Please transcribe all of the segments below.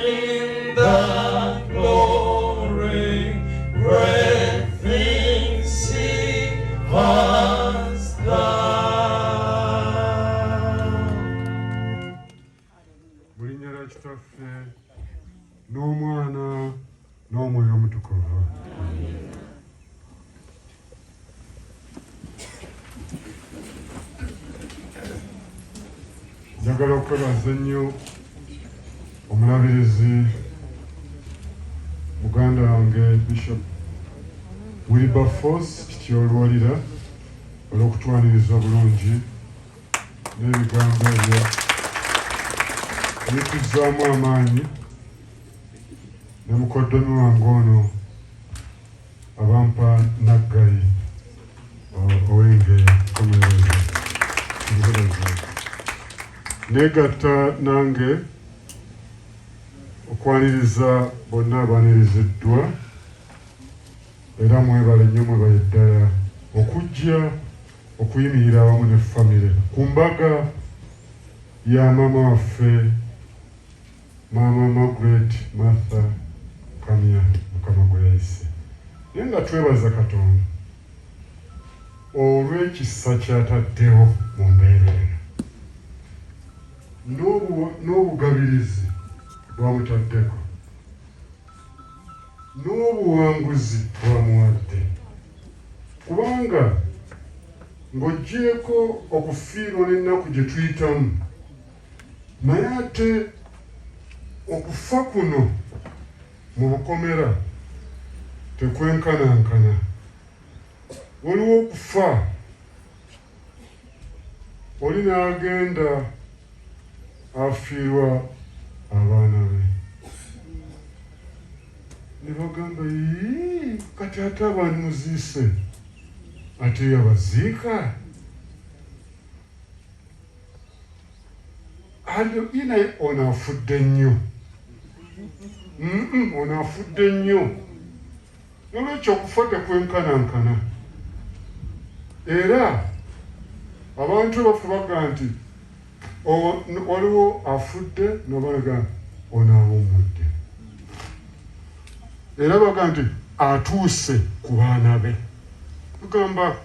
in the glory, great things he has done. Mulinnya lya Kitaffe n'Omwana n'Omwoyo Omutukuvu. Njagala okwebaza ennyo omulabirizi muganda wange Bishop Wilberforce Kityolwalira olw'okutwaniriza bulungi n'ebigambo ebyo ebituzzaamu amaanyi, ne mukoddomi wange ono abampa naggayi ow'engeya komereza negatta nange okwaniriza bonna abaniriziddwa, era mwebale nnyo mwebale ddala okujja okuyimirira awamu ne famire ku mbaga ya maama waffe maama Margaret Martha Kamya, Mukama gwe yayise. Naye nga twebaza Katonda olw'ekisa ky'ataddewo mu mbeera eno n'obugabirizi bwamutaddeko n'obuwanguzi bwamuwadde, kubanga ng'oggyeko okufiirwa n'ennaku gye tuyitamu, naye ate okufa kuno mu bukomera tekwenkanankana. Waliwo okufa oli n'agenda afiirwa abaana be, ne bagamba kati ate abaani muziise ate yabaziika. Naye ono afudde nnyo, ono afudde nnyo. Nolwekyo okufa tekwenkanankana, era abantu bafe baga nti waliwo afudde nobaga ono awummudde, era baga nti atuuse ku baana be. Tugamba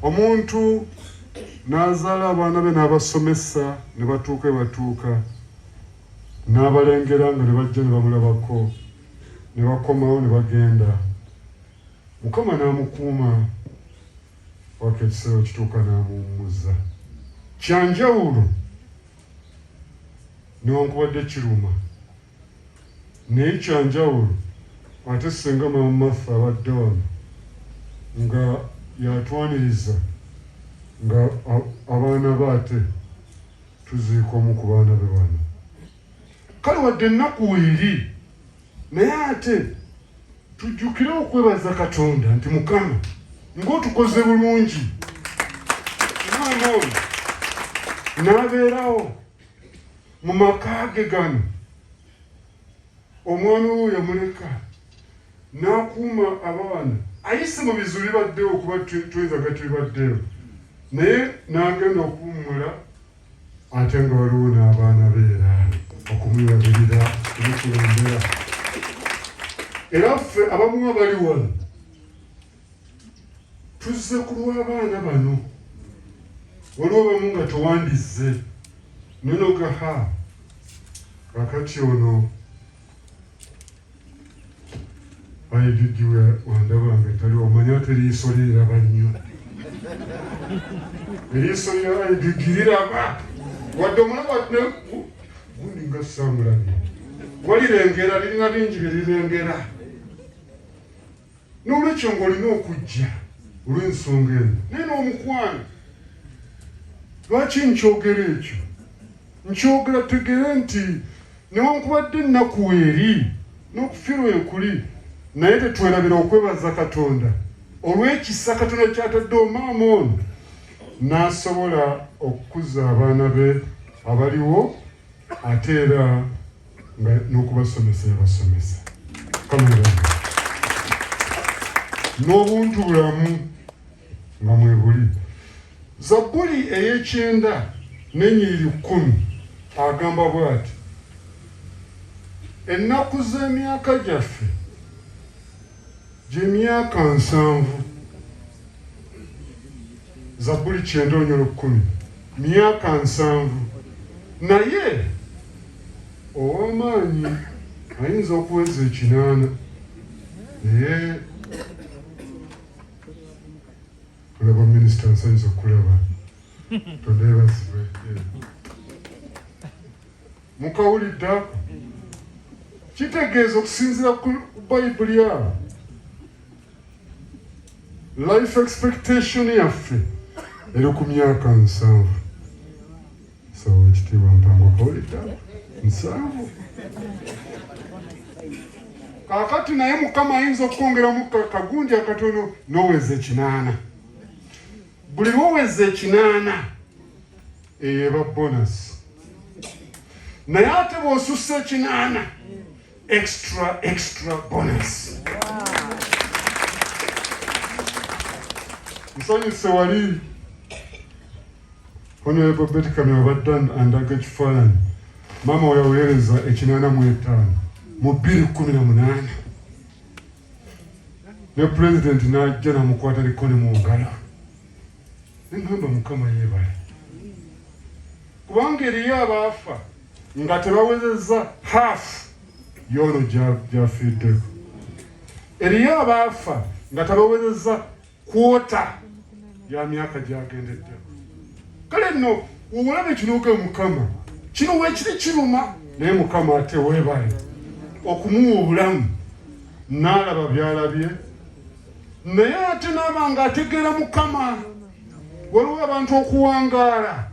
omuntu n'azaala abaana be n'abasomesa ne batuuka batuuka, n'abalengera nga ne bajja ne bamulabako, ne bakomawo ne bagenda, Mukama n'amukuuma waka ekiseera kituuka n'amuwummuza. Kyanjawulo newankubadde kiruma, naye kyanjawulo ate singa maama Martha abadde wano nga yatwaniriza nga abaana baate tuziika omu ku baana be wano. Kale wadde ennaku weeri, naye ate tujjukire okwebaza Katonda nti Mukama ng'otukoze bulungi, omwana oyo n'abeerawo mu maka ge gano, omwana oyo yamuleka n'akuuma abaana, ayise mu bizu bibaddewo okuba tuyinza gati bibaddewo, naye n'agenda okuwummula ate nga waliwo n'abaana beera okumwebagirira n'okulembera. Era ffe abamu abali wano tuzze ku lw'abaana bano, waliwo bamu nga towandize nonogaha kakati ono IGG wandabange tali omanya ate liiso liraba nnyo, eriiso lya IGG liraba wadde omulaba gundi nga samulabye walirengera, lirina bingi byerirengera. N'olwekyo ng'olina okujja olw'ensonga eno. Naye n'omukwano, lwaki nkyogera ekyo? Nkyogera tegere nti newankubadde ennaku eri n'okufiirwa ekuli, naye tetwerabira okwebaza Katonda olw'ekisa Katonda ky'ataddewo maama ono n'asobola okukuza abaana be abaliwo, ate era n'okubasomesa yabasomesa. N'obuntu bulamu nga mwebuli. Zabbuli ey'ekyenda n'ennyiriri 10 agamba bw'ati: ennaku z'emyaka gyaffe gy'emyaka 7 Zabbuli 9:10 myaka 7 naye ow'amaanyi ayinza okuweza 8 naye olaba minisita nsanyusa okulaba tondeebazibwe mukawulidde ako kitegeeza okusinziira ku bayibuli awo life expectation yaffe eri ku myaka 7 so ekitiibwa Mpango kawulidde 7 kakati naye Mukama ayinza okwongeramu kagundi akatono n'oweza 8 buli lwoweza 8 eba bonus naye ate bw'osussa 8 extra bonus. Nsanyuse wali Honorable Betty Kamya abadde andaga ekifaananyi maama we yaweereza 85 mu 2018 ne president n'ajja n'amukwata likone mu ngalo ngamba Mukama yeebale kubanga eriyo abaafa nga tebawezezza half yono gyafiiddeko eriyo abaafa nga tebawezezza kwota ya myaka gyagendeddeko kale nno obulabe kinooga Mukama kino weekiri kiruma naye Mukama ate weebale okumuwa obulamu n'alaba byalabye naye ate n'aba nga ategeera Mukama waliwo abantu okuwangaala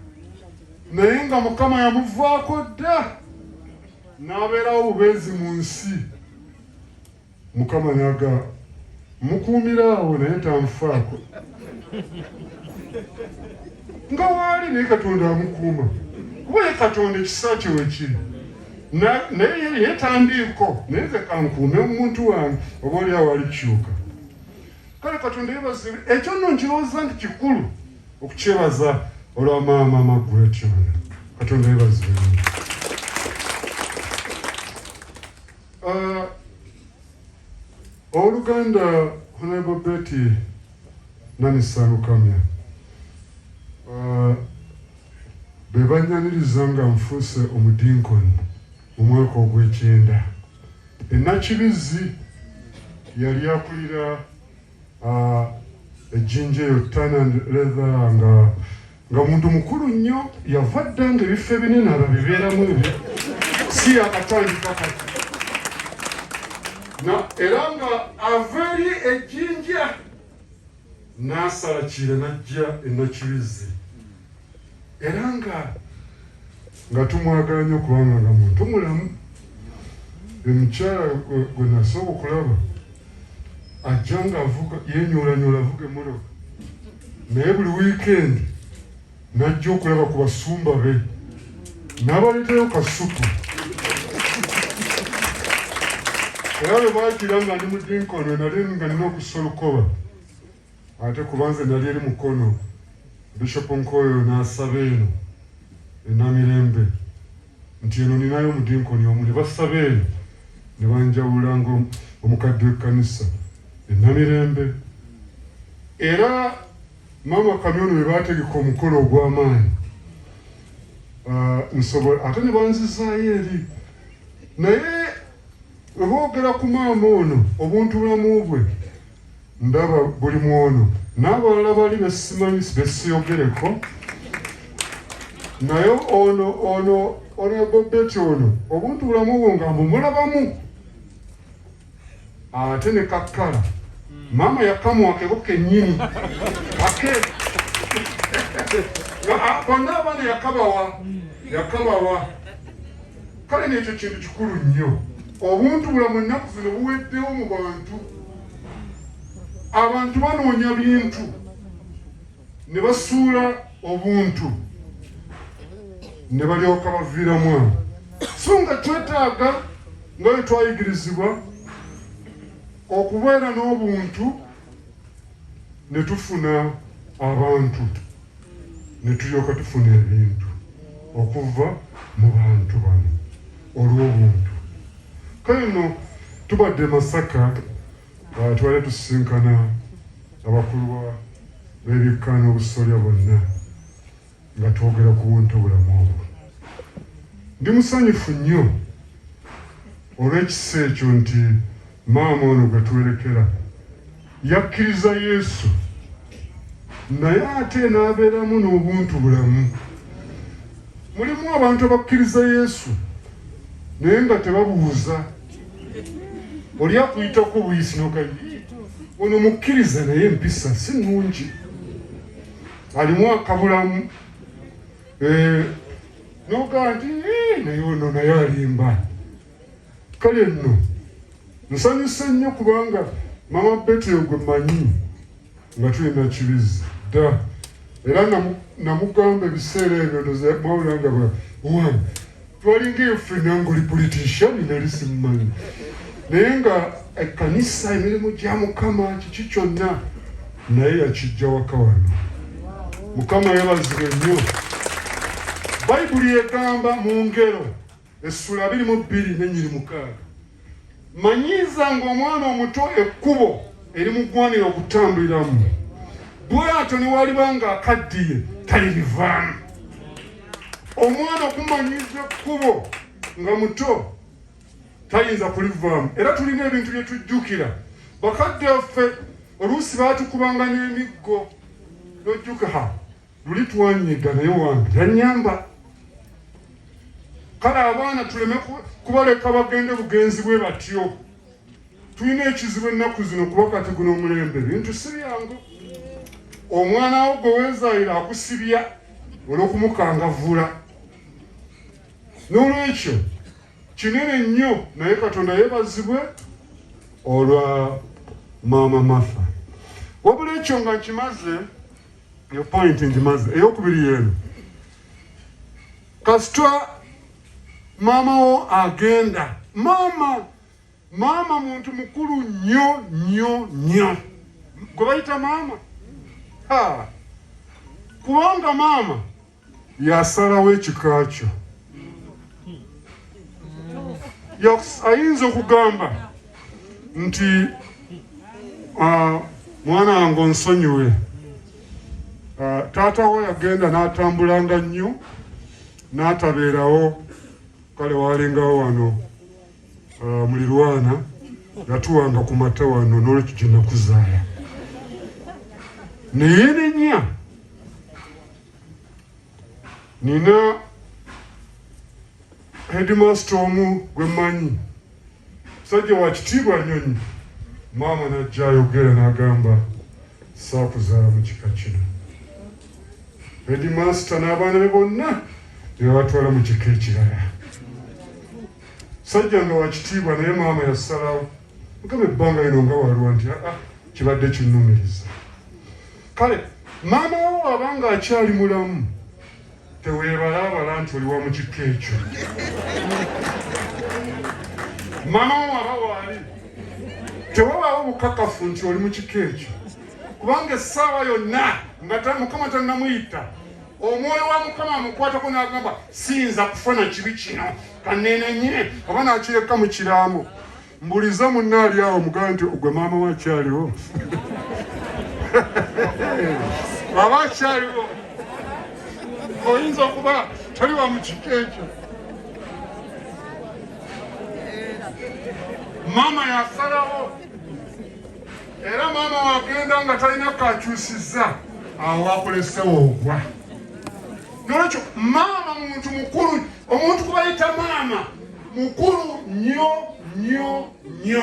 naye nga Mukama yamuvaako dda n'abeerawo obubeezi mu nsi Mukama naga mukuumiraawo naye tamufaako nga waali naye Katonda amukuuma kuba ye Katonda ekisa kye wekiri naye yetandiiko naye ze kankuume omuntu wange oba oliawo alikyuka kale Katonda yeebazibwe ekyo nno nkirowooza nti kikulu okukyebaza olwa maama Margaret ono Katonda yeebazibwe Oluganda Honorable Betty Kamya bebanyaniriza nga nfuuse omudinkoni mu mwaka ogw'ekyenda Nakibizzi yali akulira ejjinja eyo Tan and Leather nga muntu mukulu nnyo yava dda nga ebifo ebinene ababibeeramu ebyo si akatandika kati era nga ava eri ejjinja n'asala kire n'ajja Nakibizzi era nga tumwagala nnyo kubanga nga muntu mulamu omukyala gwe nasooka okulaba ajja ng'avuga yenyolanyola avuga emmotoka naye buli wiikendi n'ajja okulaba ku basumba be n'abaleetayo kasupu era bwe baagira nga ndi mu Dinkono nali nga nina okussa olukoba ate kubanze nali eri mukono Bishop Nkoyo n'asaba eno Namirembe nti eno ninayo mu Dinkono omu ne basaba eno ne banjawula nga omukadde w'ekkanisa Namirembe era maama Kamya ono bwe baategeka omukolo ogw'amaanyi nsobola ate ne banzizaayo eri naye bwe boogera ku maama ono obuntu bulamu bwe ndaba buli mwono n'abalala bali besimanyi besiyogereko naye ono Betty ono obuntu bulamu bwo nga mumulabamu ate ne kakkala maama yakamwakeko kennyini ake bonna abaana yakabawa kale n'ekyo kintu kikulu nnyo obuntu bulamu ennaku zino buweddewo mu bantu abantu banoonya bintu ne basuula obuntu ne balyoka baviiramu awo so nga twetaaga nga bwe twayigirizibwa okubeera n'obuntu ne tufuna abantu ne tulyoka tufuna ebintu okuva mu bantu bano olw'obuntu kale nno tubadde Masaka twali tusisinkana abakulu b'ebikkaanya obusolya bonna nga twogera ku buntu obulamu obwo. Ndi musanyufu nnyo olw'ekisa ekyo nti maama ono gwe twerekera yakkiriza Yesu naye ate n'abeeramu n'obuntu bulamu. Mulimu abantu abakkiriza Yesu naye nga tebabuuza, oli akuyitako buyisi n'ogayi ono mukkiriza naye empisa si nnungi, alimu akabulamu n'ogaa nti naye ono naye alimba. Kale nno nsanyuse nnyo kubanga maama Betty gwe mmanyi nga tulina kibizi dda, era namugamba ebiseera ebyo mwawula nga bwami twalinga efe nange oli politician nali simmanyi, naye nga ekkanisa emirimu gya Mukama kiki kyonna naye yakijja waka wano. Mukama yabazibwe nnyo. Bayibuli egamba mu Ngero essula 22:6 manyiiza ng'omwana omuto ekkubo erimugwanira okutambuliramu, bw'atyo ne waliba ng'akaddiye talirivaamu. Omwana okumanyiiza ekkubo nga muto tayinza kulivaamu. Era tulina ebintu bye tujjukira. Bakadde baffe oluusi baatukubanga n'emiggo n'ojjuka luli twanyiga naye wange yannyamba. Kale abaana tuleme kubaleka bagende bugenzi bwe batyo. Tulina ekizibu ennaku zino kuba kati guno omulembe bintu si byangu. Omwana wo gwe weezaayira akusibya olw'okumukangavvula. N'olwekyo kinene nnyo, naye Katonda yeebazibwe olwa maama Martha. Wabula ekyo nga nkimaze, yo point ngimaze, ey'okubiri yeeno. Kasitwa maama wo agenda. Maama muntu mukulu nnyo nnyo nnyo. Gwe bayita maama. Kubanga maama yasalawo ekika kyo. Ayinza okugamba nti mwana wange onsonyiwe, taata we yagenda n'atambulanga nnyo n'atabeerawo, kale walingawo wano mulirwana yatuwanga ku mata wano n'olwekyo gye nakuzaala. Naye nennya nina headmaster omu gwe mmanyi, musajja wa kitiibwa Nnyonyi. Maama n'ajja ayogera n'agamba saakuzaala mu kika kino. Headmaster n'abaana be bonna ne babatwala mu kika ekirala. Musajja nga wa kitiibwa naye maama yasalawo mugamba ebbanga lino nga walwa nti kibadde kinnumiriza. Kale maama wo abanga akyali mulamu teweebalaabala nti oli wa mu kika ekyo. Maama wo aba waali tewabaawo bukakafu nti oli mu kika ekyo, kubanga essaawa yonna nga Mukama tannamuyita, omwoyo wa Mukama amukwatako n'agamba siyinza kufuna kibi kino kanneenenye oba n'akireka mu kiraamo. Mbuliza munna ali awo mugaa nti gwe maama we akyaliwo. Aba akyaliwo, oyinza okuba toli wa mu kika ekyo. Maama yasalawo, era maama wagenda nga talina kakyusizza, awo wakolesewo ogwa. Nolwekyo maama muntu mukulu, omuntu kubayita maama mukulu nnyo nnyo nnyo.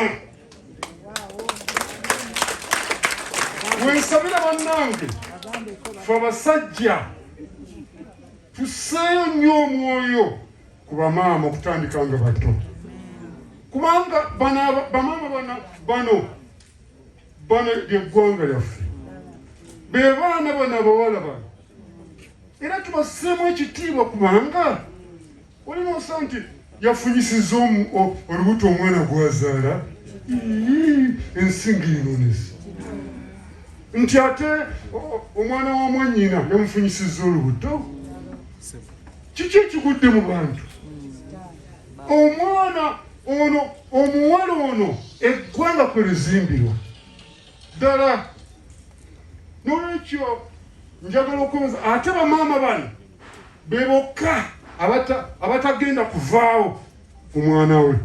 Wensabira bannange ffe abasajja tusseeyo nnyo omwoyo ku bamaama okutandika nga bato, kubanga bamaama bano ly'eggwanga lyaffe, be baana bano abawala bano, era tubasseemu ekitiibwa kubanga olina osa nti yafunyisiza olubuto omwana gwazaala ensinga inonesi, nti ate omwana wa mwannyina yamufunyisiza olubuto. Kiki ekigudde mu bantu? Omwana ono omuwala ono eggwanga kwe lizimbirwa ddala. N'olwekyo njagala okwemeza ate bamaama bano be bokka abatagenda kuvaawo omwana we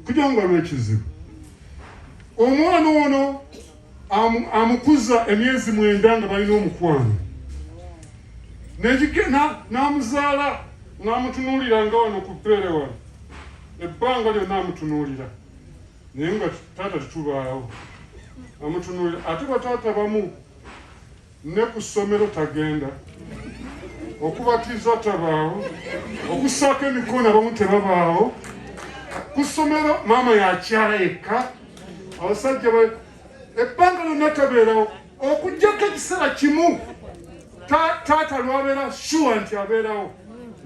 kugira nga lw'ekizibu. Omwana ono amukuza emyezi 9 nga balina omukwano, n'amuzaala n'amutunuulira nga wano ku ppeere wano, ebbanga lyonna amutunuulira, naye nga taata tetubaawo amutunuulira. Ate bataata bamu ne ku ssomero tagenda, okubatiza tabaawo, okussaako emikono abamu tebabaawo. Ku ssomero maama yakyala yekka, abasajja ebbanga lyonna tabeerawo, okuggyako ekiseera kimu taata lwabeera shuwa nti abeerawo,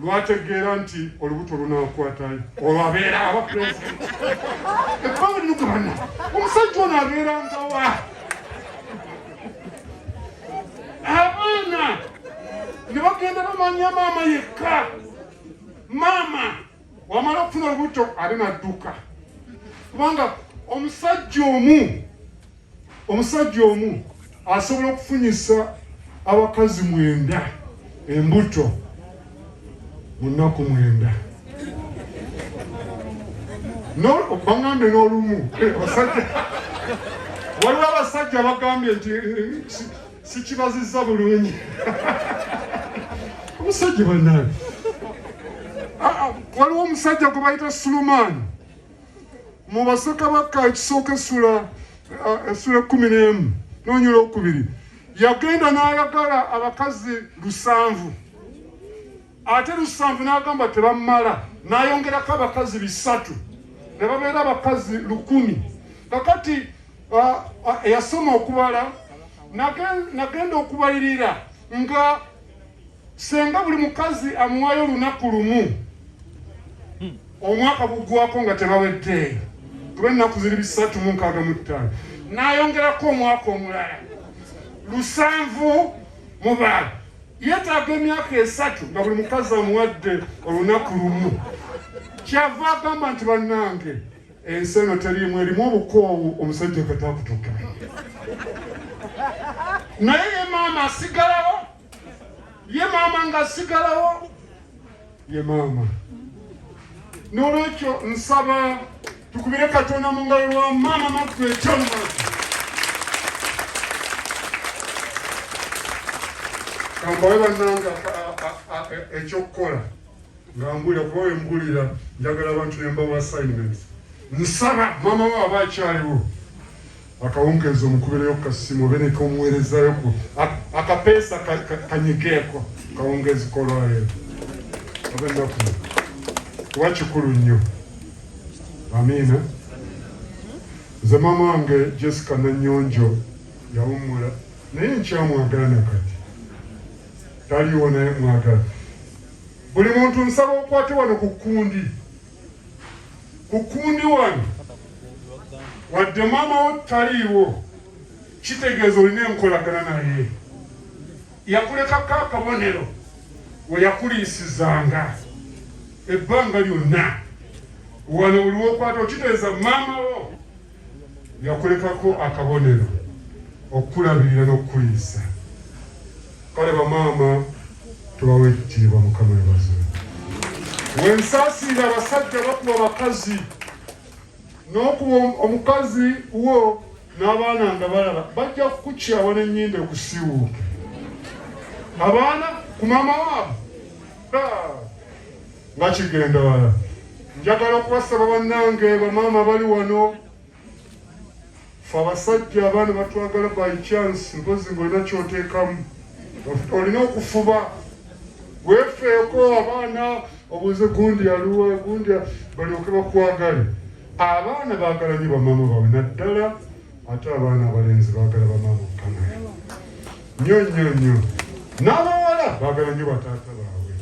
lwategeera nti olubuto lunaakwatayo olwo abeera aba pulezidenti. Ebbanga lino gabana omusajja ono abeerangawa. Abaana ne bagenda bamanya maama yekka. Maama wamala okufuna olubuto ali nadduka, kubanga omusajja omu asobola okufunyisa abakazi 9 embuto mu nnaku 9. Baŋŋambye n'olumu waliwo abasajja bagambye nti sikibazizza bulungi. Omusajja bannange, waliwo omusajja gwe bayita Sulemaani mu Bassekabaka ekisooka essula 11 n'onyula 2, yagenda n'ayagala abakazi 7, ate 7 n'agamba tebamala, n'ayongerako abakazi 3, ne babeera abakazi 1000. Kakati eyasoma okubala nagenda okubalirira nga senga buli mukazi amuwayo olunaku lumu, omwaka gugwako nga tebaweddeeyo, kuba ennaku ziri 365, n'ayongerako omwaka omulala 7 mu balo. Yeetaaga emyaka 3 nga buli mukazi amuwadde olunaku lumu. Kyava agamba nti bannange, ensi eno teriimu, erimu obukoowu omusajja kataakutuuka. Naye ye maama asigalawo, ye maama ng'asigalawo, ye maama. N'olwekyo nsaba tukubire Katonda mu ngalo lwa maama maffe ekyomumaaso. Kambawe bannange ekyokukola nga mbulira, kuba we mbulira njagala abantu ne mbawa assignments. Nsaba maama we aba akyaliwo akawungeezi omukubireyo kasimu obe ne komuweerezayo akapeesa kanyigeeko kawungeezi kolwayo obe ennaku kuba kikulu nnyo. Amiina. Nze maama wange Jessica Nanyonjo yawummula, naye nkyamwagala nakati, taliwo naye mwagala. Buli muntu nsaba okwate wano ku kundi wano, wadde maama wo taliiwo, kitegeeza olina enkolagana naye. Yakulekako akabonero we yakuliisizanga ebbanga lyonna. Wano buli wokwata okitegeeza maama wo yakulekako akabonero okukulabirira n'okukuliisa. Kale bamaama tubawe ekitiibwa, Mukama yebaze. Wensaasiira abasajja bakuba abakazi, n'okuba omukazi wo n'abaana nga balaba, bajja kukukyawa n'ennyindo ekusiiwuuke. Abaana ku maama waabwe nga kigenda wala. Njagala okubasaba bannange bamaama bali wano, fe abasajja abaana batwagala by chance, mpozi ng'olina kyoteekamu, olina okufuba weefeeko. Abaana obuuze gundi aluwa, gundi balyoke bakwagale. Abaana baagala nnyo bamaama baabwe naddala, ate abaana abalenzi baagala bamaama okanayo nnyo. N'abawala baagala nnyo bataata baabwe.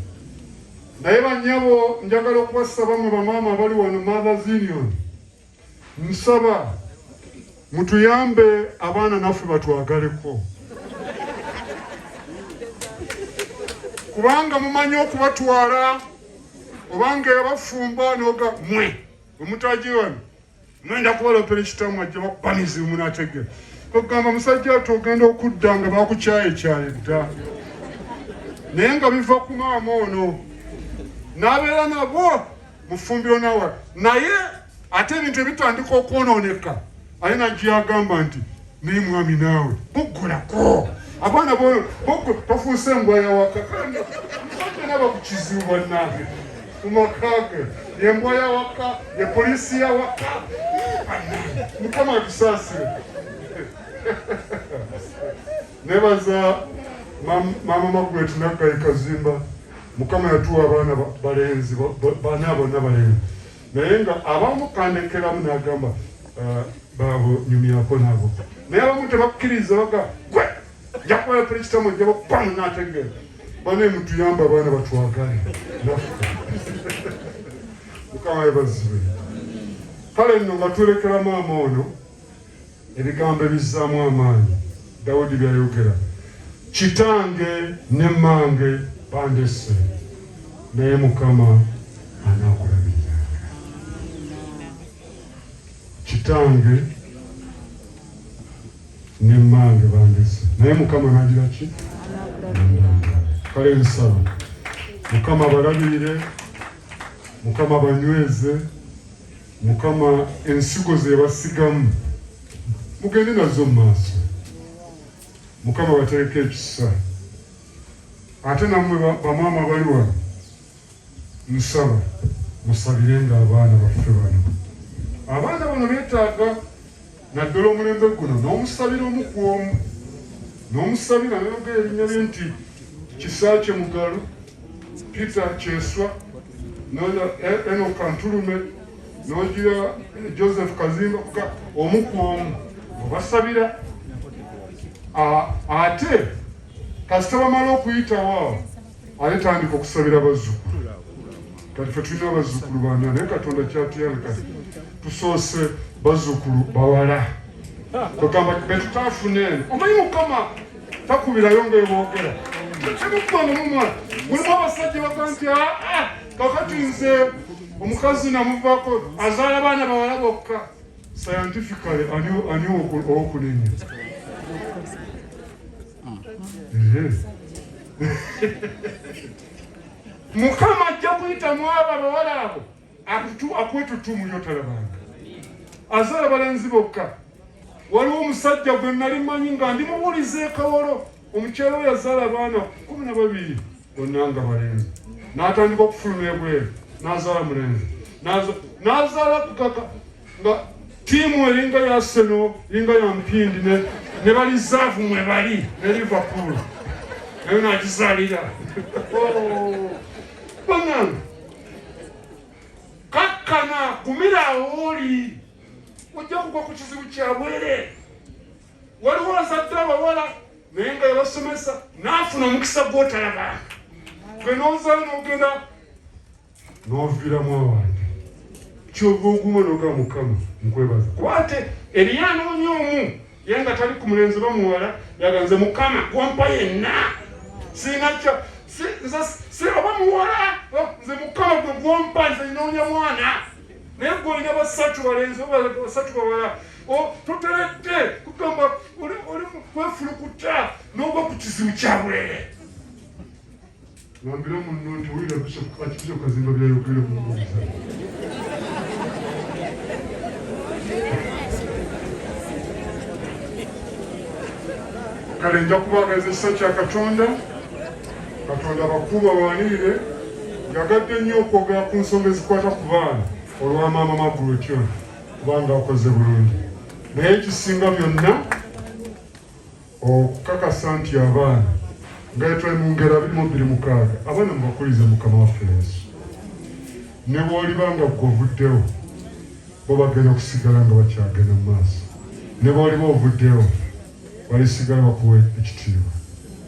Naye bannyabo, njagala okubasaba mu bamaama abali wano, Mothers Union, nsaba mutuyambe abaana naffe batwagaleko, kubanga mumanyi okubatwala, obanga yabafumba noga mwe omutaji wano mwenda kubalopera ekitamu ajja bakubanizi munategera ogamba musajja ati ogenda okudda nga bakukyaye dda naye nga biva ku maama ono n'abeera nabo mu ffumbiro nawe naye ate ebintu ebitandika okwonooneka aye najja agamba nti naye mwami naawe buggulako abaana tofuuse embwa yawaka kandi musajja naba ku kizibu bannange mu makage embwa yawaka ye poliisi yawaka mukama atusaasire nebaza maama Margaret Nakayi Kazimba mukama yatuwa abaana balenzi bana bonna balenzi naye nga abamu kandekeramu n'agamba baabo nyumyako nabo naye abamu tebakkiriza baga gwe nja kubalapera ekitamu ojja bapamu n'ategeera bane mutuyamba abaana batwagale mukama yebazibe kale nno nga tulekera maama ono ebigambo ebizzaamu amaanyi Dawudi byayogera kitange ne mmange bandese naye mukama anaakulabirira kitange ne mmange bandese naye mukama anagira ki kale nsaba mukama abalabirire mukama banyweze mukama ensigo ze basigamu mugende nazo mu maaso mukama batereke ekisa ate nammwe bamaama bali wano nsaba musabirenga abaana baffe bano abaana bano beetaaga naddala omulembe guno n'omusabira omu ku omu n'omusabira nayogera erinnya lye nti Kisaakye Mugalo Peter Kyeswa Enoka Ntulume n'ogira Joseph Kazimba kuga omu ku omu obasabira ate kasita bamala okuyitawo ate tandika okusabira bazzukulu kati fe tulina abazzukulu bana naye Katonda kyatuyamba kati tusoose bazzukulu bawala tugamba betutaafuna eno omanyi mukama takubirayo ngaeboogera temukwanga mumwana mulimu abasajja baga nti kakati nze omukazi namuvaako azaala baana bawala bokka scientifically ani owokunenya mukama ajja kuyitamu abo abawala abo akwetutumu yotalabanga azaala balenzi bokka waliwo omusajja gwe nali manyi nga ndi mubuuliza ekawolo omukyala we yazaala abaana 12 bonna nga balenzi n'atandika okufuluma ebweru n'azaala mulenzi n'azaala kukaka nga tiimu eringa ya Arsenal eringa ya Mpindi ne balizaavu mwe bali ne Liverpool naye n'agizaalira bannange kakkana kumira awo oli ojja kugwa ku kizibu kyabwere waliwo azadde abawala naye nga yabasomesa n'afuna omukisa gw'otalabanga gwe n'ozaala n'ogenda n'oviiramu awange kyova oguma n'oga mukama nkwebaza kwate eriyo anoonya omu ye nga tali ku mulenzi bamuwala yaganze mukama gwampa yenna sinakyo si oba muwala nze mukama gwe gwampa nze noonya mwana naye gwe olina basatu balenzi basatu bawala toteredde kugamba oli kwefulukuta n'ogwa ku kizibu kyabwere nambira munno nti wulira Archbishop Kazimba byayogere kumubuuliza kale nja kubaagaliza ekisa kya Katonda bakuba bawanirire yagadde nnyo okwogera ku nsonga ezikwata ku baana olwa maama Margaret ono kubanga akoze bulungi naye ekisinga byonna okukakasa nti abaana nga tuli mu ngero 26 abaana mubakulize mukama waffe Yesu ne bw'olibanga gw'ovuddewo bo bagenda okusigala nga bakyagenda mu maaso ne bw'oliba ovuddewo balisigala bakuwa ekitiibwa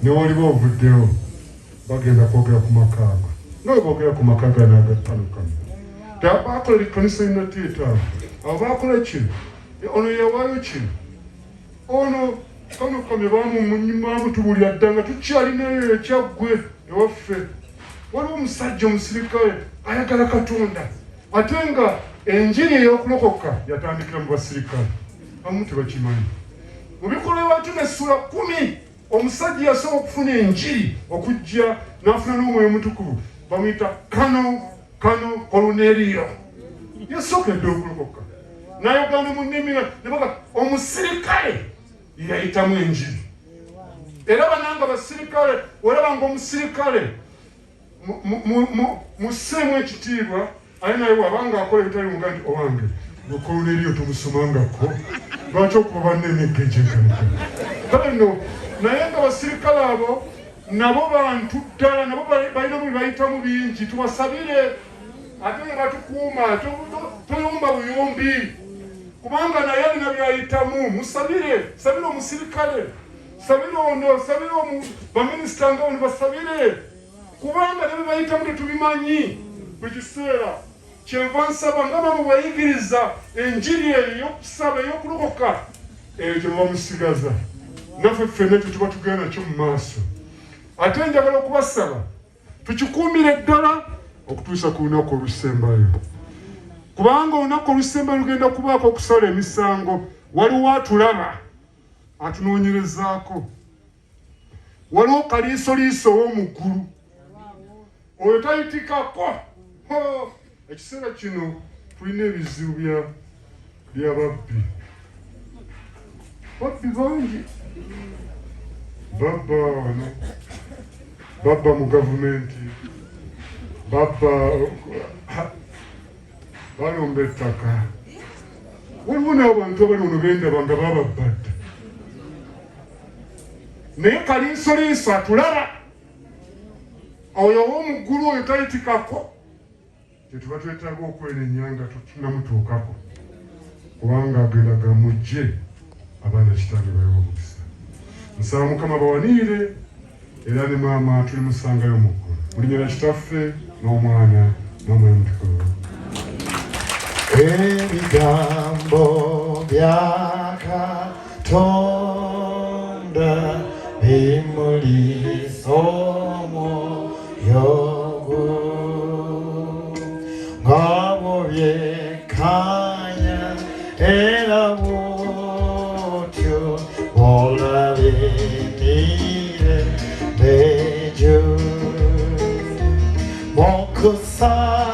ne bw'oliba ovuddewo bagenda kwogera ku makaago nga bwe boogera ku makaago n'agatanukana tebakola ekkanisa linatiitaawo abo bakola kino ono yawaayo kino ono kanokamye bamutubulya dda nga tukyalinayo ekyaggwe ewaffe waliwo omusajja omusirikale ayagala Katonda ate nga enjiri ey'okulokoka yatandikira mu basirikale abamu tebakimanyi. Mu bikolwa by'Abatume essula 10 omusajja yasooka okufuna enjiri okujja n'afuna n'omwoyo mutukuvu bamuyita kano Koluneriyo. Yasookedde okulokoka n'ayogana mu nnimi ne baga omusirikale yayitamu enjiri. Era bananga basirikale olaba ng'omusirikale musseemu ekitiibwa ali naye wabanga akola ebitali muga nti owange Koluneriyo tomusomangako lwaki okuba bannenegejeganika kale no naye nga basirikale abo nabo bantu ddala nabo balina mu bayitamu bingi tubasabire ate nga batukuuma toyomba buyombi kubanga naye alina byayitamu musabire sabire omusirikale sabire ono sabire baminisita nga ono basabire kubanga ne bayitamu tetubimanyi buli kiseera kyenva nsaba nga bamwe bayigiriza enjiri eyo ey'okusaba ey'okulokoka eyo gye bamusigaza naffe ffenna ekyo tuba tugenda nakyo mu maaso. Ate njagala okubasaba tukikuumire ddala okutuusa ku lunaku olusembayo kubanga olunaku olusembayo lugenda kubaako okusala emisango. Waliwo atulaba atunoonyerezaako, waliwo kaliisoliiso ow'omuggulu oyo tayitikako. Ekiseera kino tulina ebizibu bya babbi bangi. Babba wano, babba mu gavumenti, babba balomba ettaka. Waliwo n'abantu abali wano bendaba nga bababbadde. Naye kaliisoliiso atulaba oyo ow'omuggulu oyo tayitikako. Kyetuba twetaaga okwenenya nga tunamutuukako kubanga agenda gamujje abaana kitange bayiwa omukisa. Nsaba Mukama bawaniire era ne maama tulimusangayo mu ggulu mu linnya lya Kitaffe n'Omwana n'Omwoyo Omutukuvu. Ebigambo bya Katonda bimulisa omwoyo gwo ngabo byekanya era bwotyo olabinire bejo mokusaba